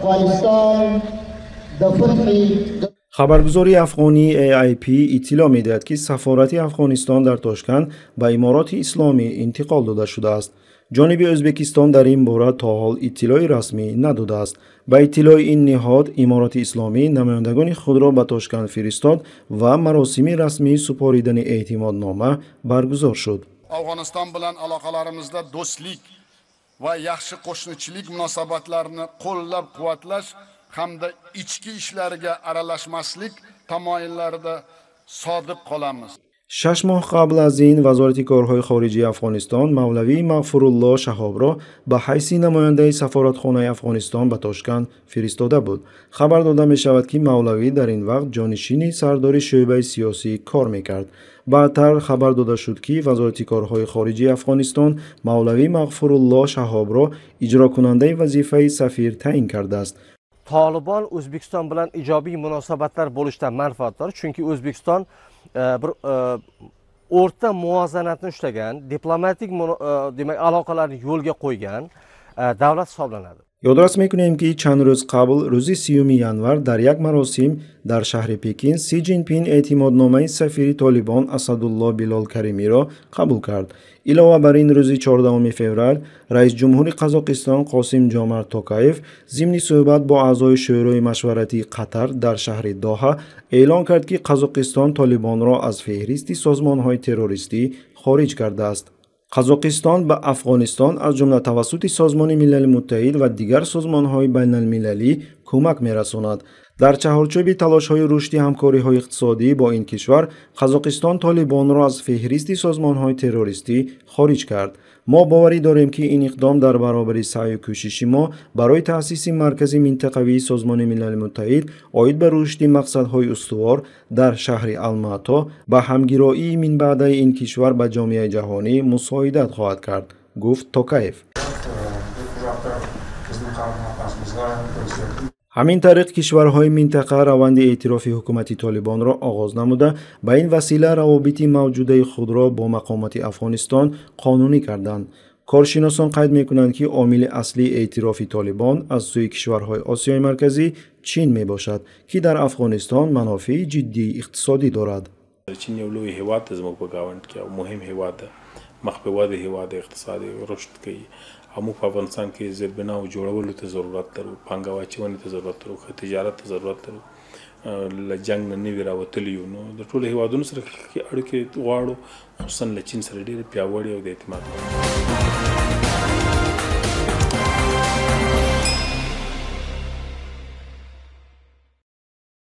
افغانستان د فتح خبرگزاری افغانی AIP اطلاع می‌دهد که سفارت افغانستان در تاشکند به امارات اسلامی انتقال داده شده است. جانب ازبکستان در این باره تا حال اطلاع رسمی نداده است. به اطلاع این نهاد امارات اسلامی نمایندگان خود را به تاشکند فرستاد و مراسم رسمی سپاریدن اعتمادنامه برگزار شد. Afg'oniston bilan aloqalarimizda do'stlik va yaxshi qo'shnichilik munosabatlarini qo'llab-quvvatlash hamda ichki ishlariga aralashmaslik tamoyillarida sodiq qolamiz. 6 ماه قبل از این وزارت کارهای خارجه افغانستان مولوی مغفورالله شهاب را به حیث نماینده سفارتخانه افغانستان به تاشکند فرستاده بود. خبر داده می شود که مولوی در این وقت جانشین سردار شعبه سیاسی کار میکرد. بعدتر خبر داده شد که وزارت کارهای خارجه افغانستان مولوی مغفورالله شهاب را اجرا کننده وظیفه سفیر تعیین کرده است. Taliban O'zbekiston bilan ijobiy munosabatlar bo'lishdan manfaatdor, chunki O'zbekiston bir o'rta muvozanatni ushlagan, diplomatik demak aloqalarni yo'lga qo'ygan davlat hisoblanadi. یادداشت میکنیم که چند روز قبل روز 30 ینور در یک مراسم در شهر پکین سی جین پین اعتمادنامه سفیر طالبان اسدالله بلال کریمی را قبول کرد. علاوه بر این روز 14 فوریه رئیس جمهور قزاقستان قاسم جامر توکایف ضمن صحبت با اعضای شورای مشورتی قطر در شهر دوحه اعلام کرد که قزاقستان طالبان را از فهرست سازمان‌های تروریستی خارج کرده است. قزاقستان به افغانستان از جمله توسط سازمان ملل متحد و دیگر سازمان‌های بین‌المللی کمک می‌رساند. در چهارچوب تلاش‌های رشد همکاری‌های اقتصادی با این کشور، قزاقستان طالبان را از فهرست سازمان‌های تروریستی خارج کرد. ما باوری داریم که این اقدام در برابر سعی و کوشش ما برای تأسیس مرکز منطقوی سازمان ملل متحد عاید به رشد مقصدهای استوار در شهر الماتا به همگرایی من بعد این کشور به جامعه جهانی مساعدت خواهد کرد، گفت توکایف. همین طریق کشورهای منطقه روند اعتراف حکومت طالبان را آغاز نموده به این وسیله روابط موجوده خود را با مقامات افغانستان قانونی کردند. کارشناسان قید می‌کنند که عامل اصلی اعتراف طالبان از سوی کشورهای آسیای مرکزی چین میباشد که در افغانستان منافع جدی اقتصادی دارد. چین یو لوی هیواد زموږ په ګاونډ کې مهم هیواد ده، مخ په وده هیواد اقتصادي رشد کوي. همو په افغانستان کې زیربنا او جوړولو ته ضرورت لرو، پانګه واچونې ته ضرورت لرو، تجارت ته ضرورت لرو. له جنګ نه نوي راوتلي یو، نو د ټولو هیوادونو سره اړیکې غواړو، خصوصا له چین سره ډېرې پیاوړې او د اعتماد